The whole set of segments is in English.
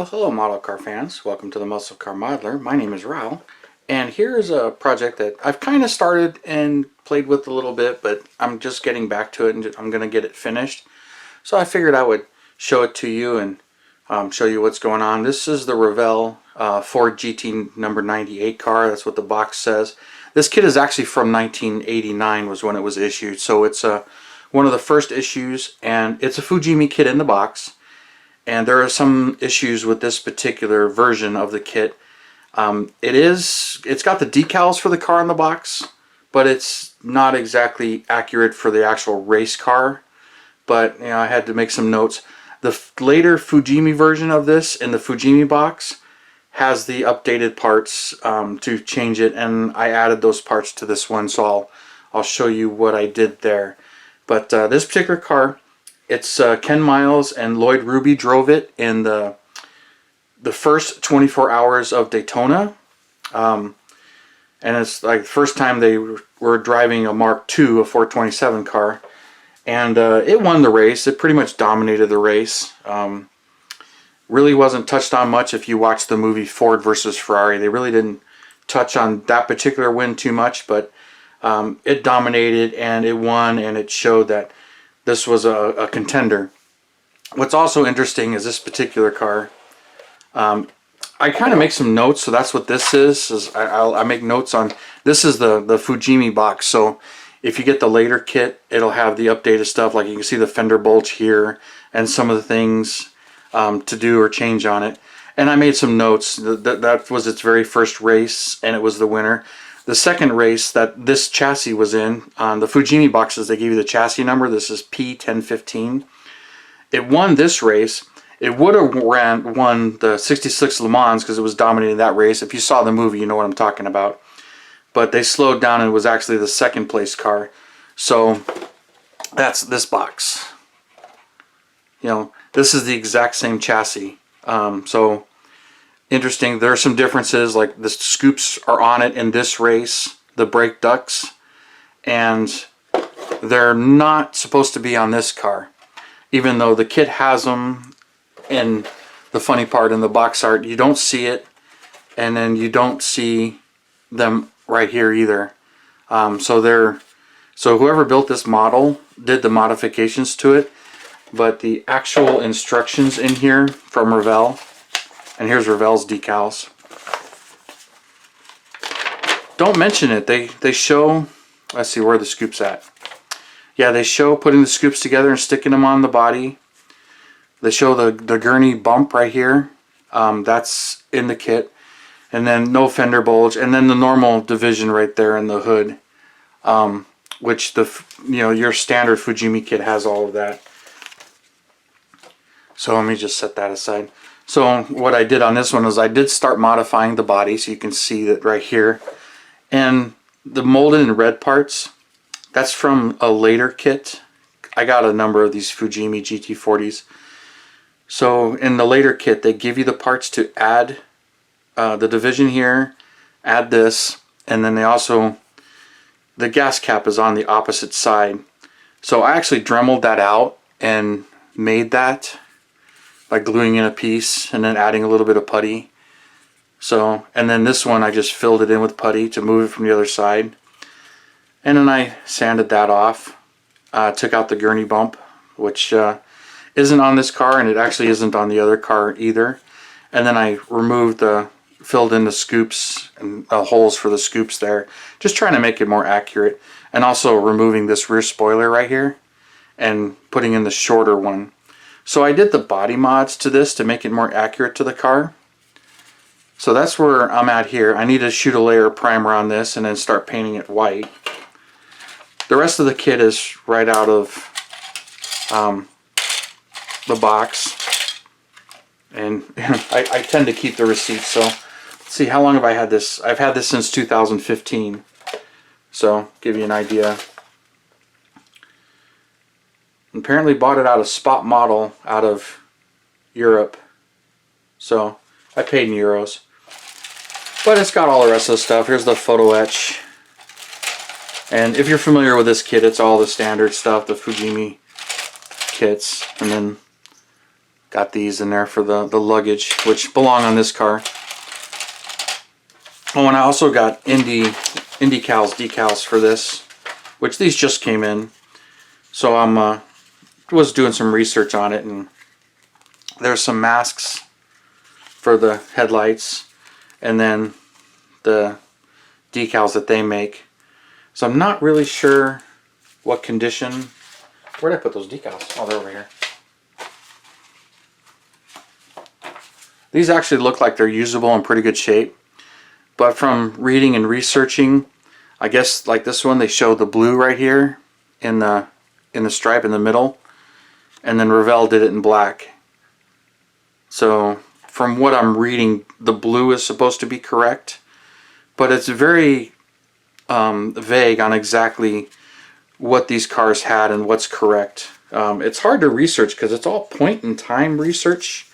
Well, hello model car fans. Welcome to the Muscle Car Modeler. My name is Revell, and here is a project that I've kind of started and played with a little bit, but I'm just getting back to it and I'm going to get it finished. So I figured I would show it to you and show you what's going on. This is the Revell Ford GT number 98 car. That's what the box says. This kit is actually from 1989 was when it was issued, so it's one of the first issues, and it's a Fujimi kit in the box. And there are some issues with this particular version of the kit. It's got the decals for the car in the box, but it's not exactly accurate for the actual race car. But you know, I had to make some notes. The later Fujimi version of this in the Fujimi box has the updated parts to change it, and I added those parts to this one, so I'll show you what I did there. But this particular car, it's Ken Miles and Lloyd Ruby drove it in the first 24 hours of Daytona. And it's like the first time they were driving a Mark II, a 427 car. And it won the race. It pretty much dominated the race. Really wasn't touched on much if you watch the movie Ford versus Ferrari. They really didn't touch on that particular win too much, but it dominated and it won, and it showed that this was a contender. What's also interesting is this particular car. I kind of make some notes, so that's what this is I make notes on. This is the Fujimi box, so if you get the later kit, it'll have the updated stuff. Like you can see the fender bulge here and some of the things to do or change on it. And I made some notes. That was its very first race, and it was the winner. The second race that this chassis was in, on the Fujimi boxes, they give you the chassis number. This is P1015. It won this race. It would have won the 66 Le Mans because it was dominating that race. If you saw the movie, you know what I'm talking about. But they slowed down and it was actually the second place car. So that's this box. You know, this is the exact same chassis. So interesting. There are some differences, like the scoops are on it in this race, the brake ducts, and they're not supposed to be on this car, even though the kit has them. And the funny part in the box art, you don't see it, and then you don't see them right here either. So whoever built this model did the modifications to it, but the actual instructions in here from Revell. And here's Revell's decals. Don't mention it. They show, let's see where the scoop's at. Yeah, they show putting the scoops together and sticking them on the body. They show the gurney bump right here. That's in the kit. And then no fender bulge. And then the normal division right there in the hood. Which your standard Fujimi kit has all of that. So let me just set that aside. So what I did on this one is I did start modifying the body, so you can see that right here. And the molded in red parts, that's from a later kit. I got a number of these Fujimi GT40s. So in the later kit, they give you the parts to add the division here, add this, and then they also, the gas cap is on the opposite side. So I actually dremeled that out and made that by gluing in a piece and then adding a little bit of putty. So, and then this one I just filled it in with putty to move it from the other side. And then I sanded that off. Took out the gurney bump, which isn't on this car, and it actually isn't on the other car either. And then I filled in the scoops and holes for the scoops there, just trying to make it more accurate. And also removing this rear spoiler right here and putting in the shorter one. So I did the body mods to this to make it more accurate to the car. So that's where I'm at here. I need to shoot a layer of primer on this and then start painting it white. The rest of the kit is right out of the box. And I tend to keep the receipts. So let's see, how long have I had this? I've had this since 2015. So give you an idea. Apparently bought it out of Spot Model out of Europe. So I paid in euros. But it's got all the rest of the stuff. Here's the photo etch. And if you're familiar with this kit, it's all the standard stuff, the Fujimi kits. And then Got these in there for the luggage, which belong on this car. Oh, and I also got decals for this, which these just came in. So I'm was doing some research on it, and there's some masks for the headlights, and then the decals that they make. So I'm not really sure what condition. Where did I put those decals? Oh, they're over here. These actually look like they're usable in pretty good shape, but from reading and researching, I guess like this one, they show the blue right here in the stripe in the middle, and then Revell did it in black. So from what I'm reading, the blue is supposed to be correct, but it's very vague on exactly what these cars had and what's correct. It's hard to research because it's all point in time research.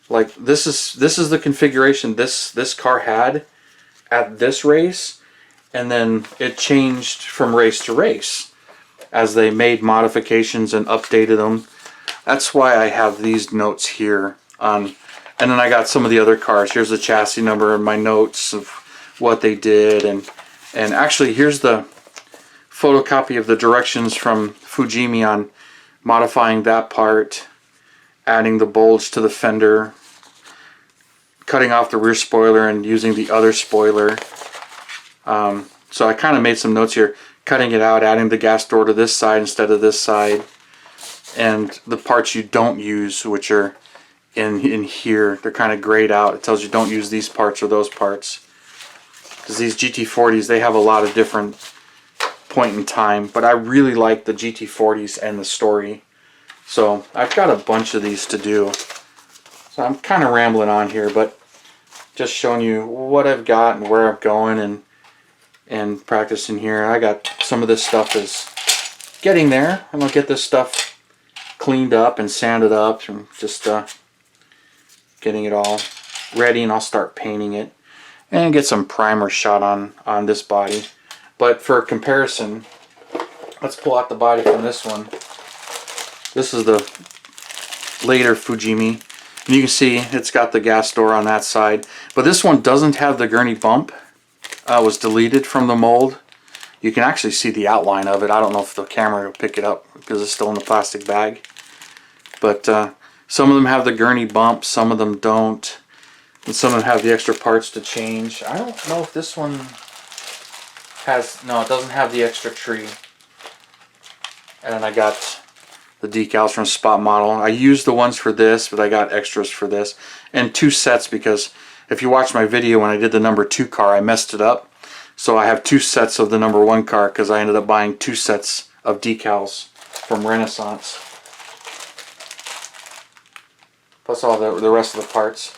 Like this is the configuration this car had at this race, and then it changed from race to race as they made modifications and updated them. That's why I have these notes here on, and then I got some of the other cars. Here's the chassis number and my notes of what they did, and actually here's the photocopy of the directions from Fujimi on modifying that part, adding the bulge to the fender, cutting off the rear spoiler and using the other spoiler. So I kind of made some notes here, cutting it out, adding the gas door to this side instead of this side, and the parts you don't use, which are in here, they're kind of grayed out. It tells you don't use these parts or those parts, because these GT40s, they have a lot of different point in time, but I really like the GT40s and the story. So I've got a bunch of these to do. So I'm kind of rambling on here, but just showing you what I've got and where I'm going, and practicing here. I got some of this stuff is getting there, and I'll get this stuff cleaned up and sanded up, and just getting it all ready, and I'll start painting it and get some primer shot on this body. But for comparison, let's pull out the body from this one. This is the later Fujimi, and you can see it's got the gas door on that side, but this one doesn't have the gurney bump. It was deleted from the mold. You can actually see the outline of it. I don't know if the camera will pick it up because it's still in the plastic bag, but some of them have the gurney bump, some of them don't, and some of them have the extra parts to change. I don't know if this one has, no, it doesn't have the extra tree. And then I got the decals from Spot Model. I used the ones for this, but I got extras for this, and 2 sets, because if you watch my video when I did the number 2 car, I messed it up. So I have 2 sets of the number 1 car because I ended up buying 2 sets of decals from Renaissance, plus all the rest of the parts.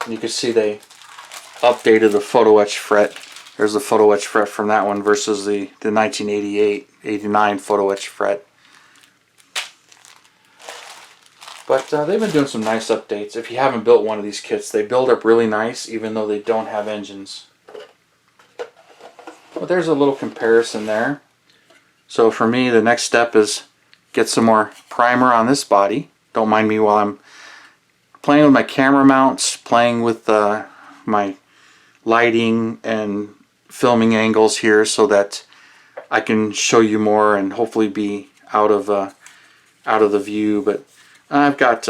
And you can see they updated the photo etch fret. There's the photo etch fret from that one versus the 1988-89 photo etch fret. But they've been doing some nice updates. If you haven't built one of these kits, they build up really nice even though they don't have engines. But there's a little comparison there. So for me, the next step is get some more primer on this body. Don't mind me while I'm playing with my camera mounts, playing with my lighting and filming angles here so that I can show you more and hopefully be out of the view. But I've got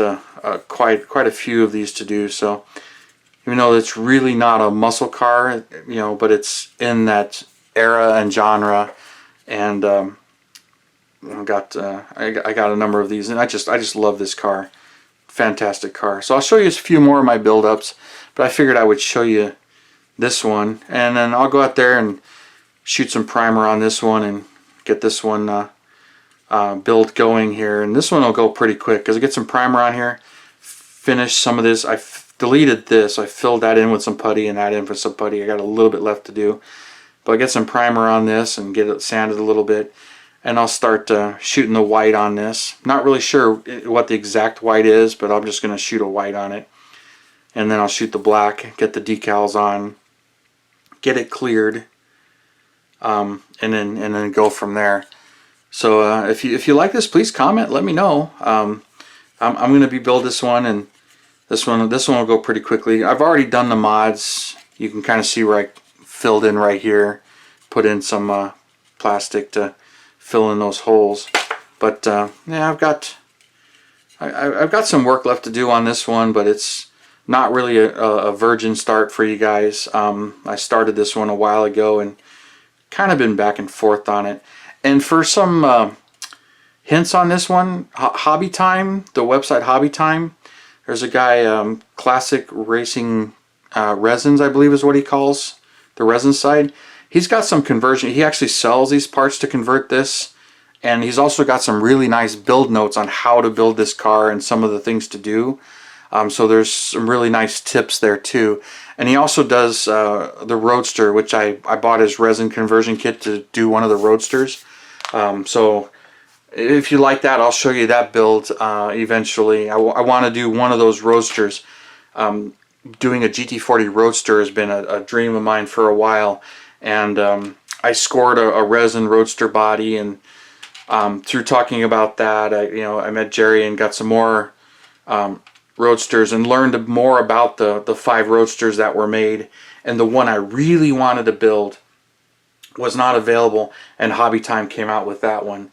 quite a few of these to do. So even though it's really not a muscle car, you know, but it's in that era and genre, and I got a number of these, and I just love this car. Fantastic car. So I'll show you a few more of my build-ups, but I figured I would show you this one, and then I'll go out there and shoot some primer on this one and get this one build going here. And this one will go pretty quick because I get some primer on here, finish some of this. I deleted this, I filled that in with some putty and that in for some putty. I got a little bit left to do, but I get some primer on this and get it sanded a little bit, and I'll start shooting the white on this. Not really sure what the exact white is, but I'm just going to shoot a white on it, and then I'll shoot the black, get the decals on, get it cleared, and then go from there. So if you like this, please comment, let me know. I'm going to be build this one, and this one will go pretty quickly. I've already done the mods. You can kind of see where I filled in right here, put in some plastic to fill in those holes. But yeah, I've got some work left to do on this one, but it's not really a virgin start for you guys. I started this one a while ago and kind of been back and forth on it. And for some hints on this one, Hobby Time, the website Hobby Time, there's a guy, Classic Racing Resins, I believe is what he calls the resin side. He's got some conversion. He actually sells these parts to convert this, and he's also got some really nice build notes on how to build this car and some of the things to do. So there's some really nice tips there too. And he also does the Roadster, which I bought his resin conversion kit to do one of the Roadsters. So if you like that, I'll show you that build eventually. I want to do one of those Roadsters. Doing a GT40 Roadster has been a dream of mine for a while. And I scored a resin Roadster body, and through talking about that, I met Jerry and got some more Roadsters and learned more about the 5 Roadsters that were made. And the one I really wanted to build was not available, and Hobby Time came out with that one.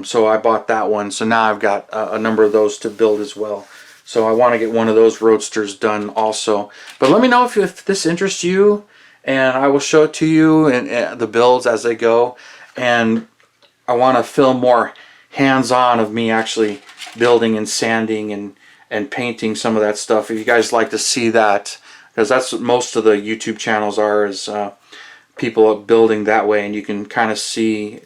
So I bought that one. So now I've got a number of those to build as well. So I want to get one of those Roadsters done also. But let me know if this interests you, and I will show it to you and the builds as they go. And I want to film more hands-on of me actually building and sanding and painting some of that stuff. If you guys like to see that, because that's what most of the YouTube channels are, is people building that way, and you can kind of see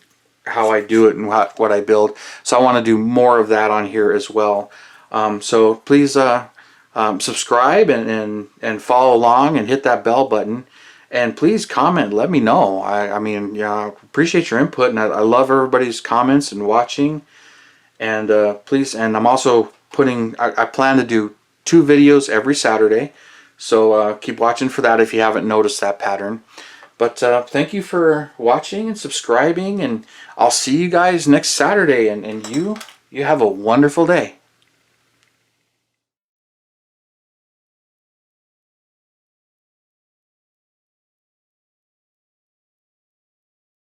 how I do it and what I build. So I want to do more of that on here as well. So please subscribe and follow along and hit that bell button. And please comment, let me know. I mean, yeah, appreciate your input, and I love everybody's comments and watching. And please, and I'm also putting, I plan to do 2 videos every Saturday. So keep watching for that if you haven't noticed that pattern. But thank you for watching and subscribing, and I'll see you guys next Saturday. And you have a wonderful day.